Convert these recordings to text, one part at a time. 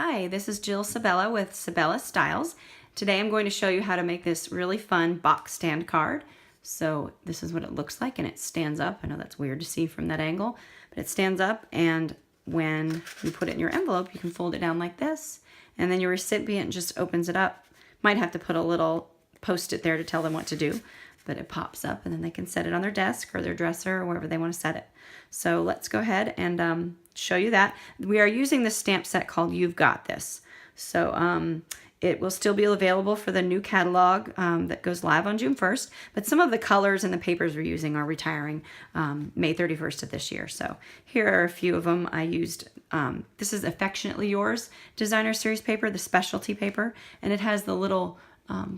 Hi, this is Jill Sabella with Sabella Styles. Today I'm going to show you how to make this really fun box stand card. So this is what it looks like, and it stands up. I know that's weird to see from that angle, but it stands up, and when you put it in your envelope, you can fold it down like this, and then your recipient just opens it up. Might have to put a little post-it there to tell them what to do, but it pops up, and then they can set it on their desk or their dresser or wherever they want to set it. So let's go ahead and show you that. We are using this stamp set called You've Got This. So it will still be available for the new catalog that goes live on June 1st, but some of the colors and the papers we're using are retiring May 31st of this year. So here are a few of them. I used, this is Affectionately Yours Designer Series paper, the specialty paper, and it has the little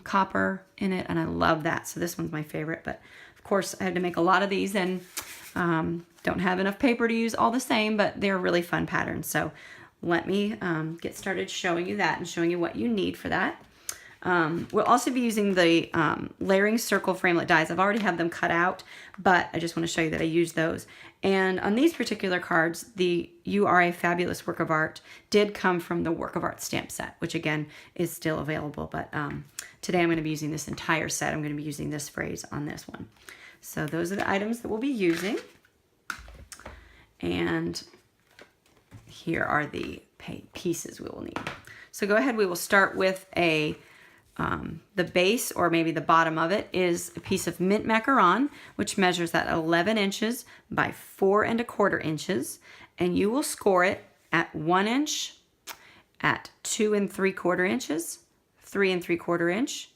copper in it, and I love that. So this one's my favorite, but of course I had to make a lot of these, and don't have enough paper to use all the same, but they're really fun patterns. So let me get started showing you that and showing you what you need for that. We'll also be using the layering circle framelit dies. I've already had them cut out, but I just want to show you that I use those. And on these particular cards, the You Are a Fabulous Work of Art did come from the Work of Art stamp set, which again is still available. But today I'm going to be using this entire set. I'm going to be using this phrase on this one. So those are the items that we'll be using. And here are the pieces we will need. So go ahead, we will start with the base, or maybe the bottom of it, is a piece of mint macaron, which measures at 11 inches by 4 1/4 inches. And you will score it at 1 inch, at 2 3/4 inches, 3 3/4 inch,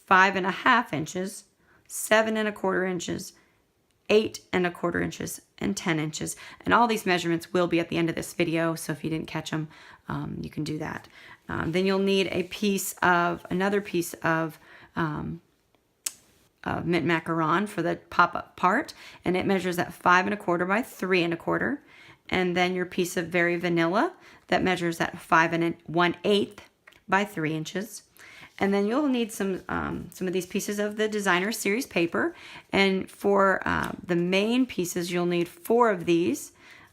5 1/2 inches, 7 1/4 inches, 8 1/4 inches, and 10 inches. And all these measurements will be at the end of this video, so if you didn't catch them, you can do that. Then you'll need another piece of mint macaron for the pop-up part, and it measures at 5 1/4 by 3 1/4. And then your piece of Very Vanilla that measures at 5 1/8 by 3 inches. And then you'll need some of these pieces of the Designer Series paper. And for the main pieces, you'll need 4 of these.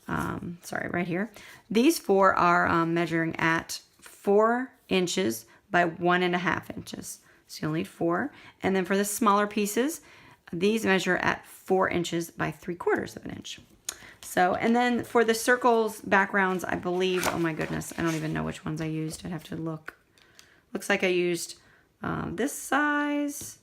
Sorry, right here. These 4 are measuring at 4 inches by 1 1/2 inches. So you'll need 4. And then for the smaller pieces, these measure at 4 inches by 3/4 of an inch. So, and then for the circles backgrounds, I believe, oh my goodness, I don't even know which ones I used. I'd have to look. Looks like I used this size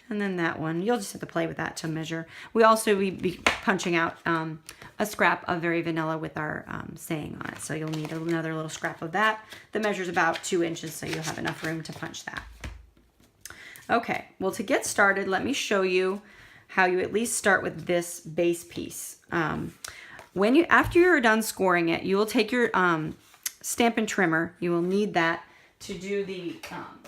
and then that one. You'll just have to play with that to measure. We also will be punching out a scrap of Very Vanilla with our saying on it. So you'll need another little scrap of that. That measures about 2 inches, so you'll have enough room to punch that. Okay, well, to get started, let me show you how you at least start with this base piece. After you're done scoring it, you will take your Stampin' Trimmer. You will need that to do the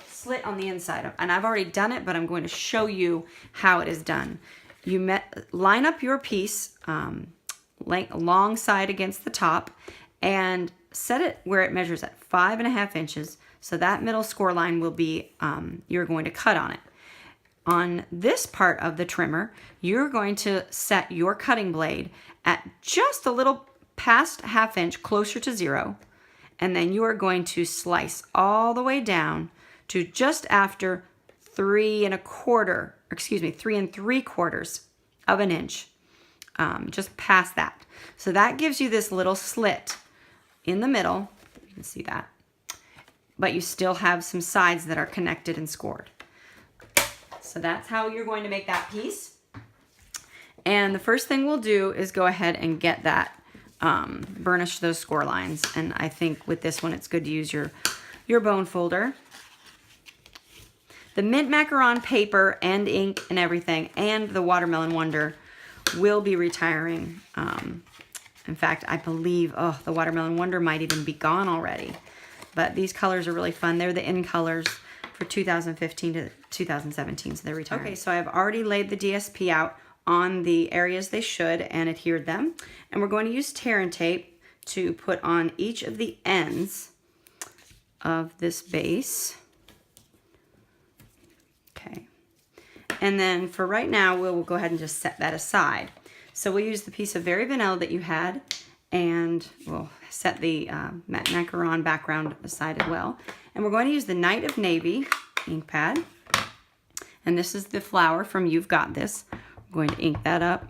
slit on the inside. And I've already done it, but I'm going to show you how it is done. You line up your piece long side against the top and set it where it measures at 5 1/2 inches. So that middle score line will be, you're going to cut on it. On this part of the trimmer, you're going to set your cutting blade at just a little past 1/2 inch, closer to 0. And then you are going to slice all the way down to just after 3 3/4 of an inch, just past that. So that gives you this little slit in the middle. You can see that. But you still have some sides that are connected and scored. So that's how you're going to make that piece. And the first thing we'll do is go ahead and get that, burnish those score lines. And I think with this one, it's good to use your bone folder. The mint macaron paper and ink and everything, and the Watermelon Wonder will be retiring. In fact, I believe, the Watermelon Wonder might even be gone already. But these colors are really fun. They're the in colors for 2015 to 2017, so they're retiring. Okay, so I've already laid the DSP out on the areas they should and adhered them. And we're going to use tear and tape to put on each of the ends of this base. Okay. And then for right now, we'll go ahead and just set that aside. So we'll use the piece of Very Vanilla that you had, And we'll set the macaron background aside as well. And we're going to use the Night of Navy ink pad. And this is the flower from You've Got This. I'm going to ink that up.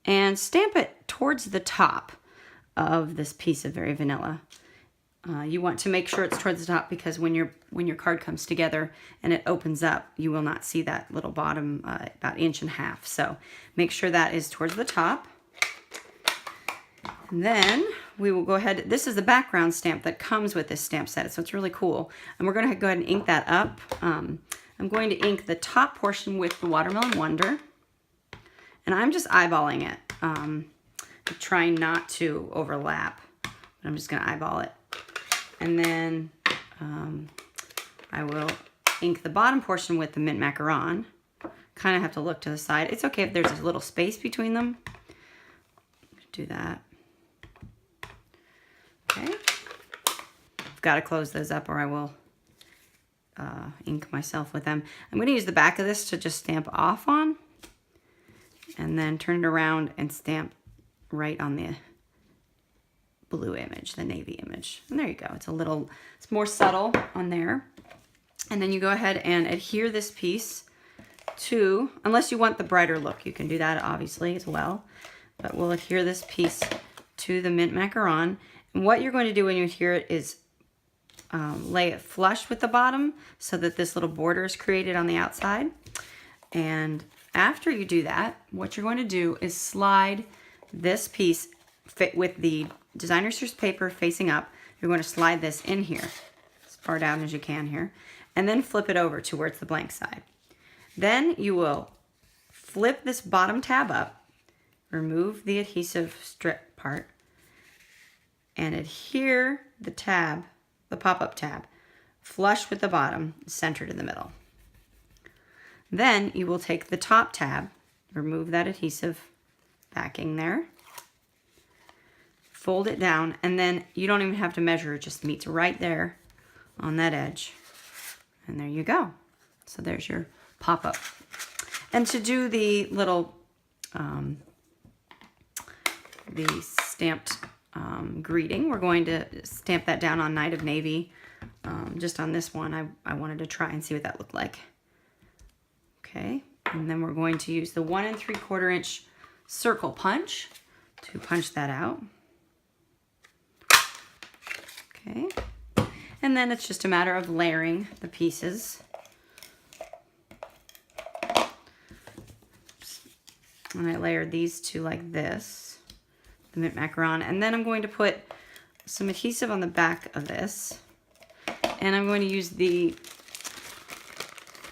And stamp it towards the top of this piece of Very Vanilla. You want to make sure it's towards the top because when your card comes together and it opens up, you will not see that little bottom about 1.5 inches. So make sure that is towards the top. And then we will go ahead. This is the background stamp that comes with this stamp set, so it's really cool. And we're going to go ahead and ink that up. I'm going to ink the top portion with the Watermelon Wonder. And I'm just eyeballing it. I'm trying not to overlap, but I'm just going to eyeball it. And then I will ink the bottom portion with the mint macaron. Kind of have to look to the side. It's okay if there's a little space between them. Do that. Okay. I've got to close those up or I will ink myself with them. I'm going to use the back of this to just stamp off on. And then turn it around and stamp right on the blue image, the navy image. And there you go. It's more subtle on there. And then you go ahead and adhere this piece to, unless you want the brighter look, you can do that obviously as well. But we'll adhere this piece to the mint macaron. And what you're going to do when you adhere it is lay it flush with the bottom so that this little border is created on the outside. And after you do that, what you're going to do is slide this piece fit with the designer series paper facing up. You're going to slide this in here as far down as you can here, and then flip it over to where it's the blank side. Then you will flip this bottom tab up, remove the adhesive strip part, and adhere the tab, the pop-up tab, flush with the bottom, centered in the middle. Then you will take the top tab, remove that adhesive backing there, fold it down, and then you don't even have to measure, it just meets right there on that edge. And there you go. So there's your pop-up. And to do the little, the stamped greeting, we're going to stamp that down on Night of Navy. Just on this one, I wanted to try and see what that looked like. Okay, and then we're going to use the 1 3/4 inch circle punch to punch that out. Okay, and then it's just a matter of layering the pieces. And I layered these two like this, the mint macaron, and then I'm going to put some adhesive on the back of this, and I'm going to use the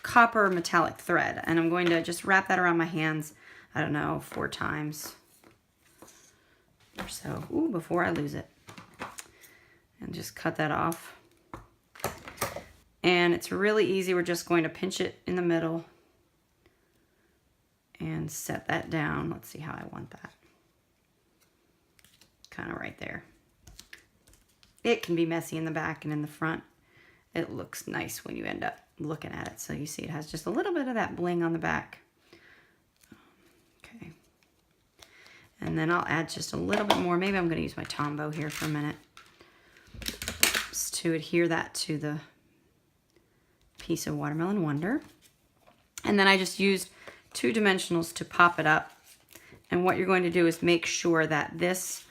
copper metallic thread, and I'm going to just wrap that around my hands, I don't know, 4 times or so, before I lose it. And just cut that off. And it's really easy. We're just going to pinch it in the middle and set that down. Let's see how I want that. Kind of right there. It can be messy in the back and in the front. It looks nice when you end up looking at it. So you see it has just a little bit of that bling on the back. Okay. And then I'll add just a little bit more. Maybe I'm going to use my Tombow here for a minute, just to adhere that to the piece of Watermelon Wonder. And then I just used 2 dimensionals to pop it up. And what you're going to do is make sure that this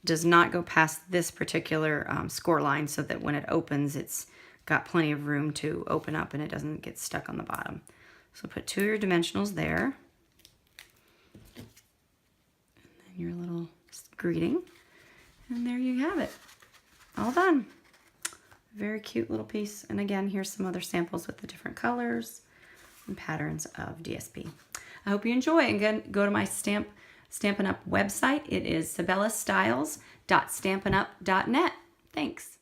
does not go past this particular score line, so that when it opens, it's got plenty of room to open up and it doesn't get stuck on the bottom. So put 2 of your dimensionals there. And then your little greeting. And there you have it. All done. Very cute little piece. And again, here's some other samples with the different colors and patterns of DSP. I hope you enjoy. And again, go to my Stampin' Up website. It is sabellastyles.stampinup.net. Thanks.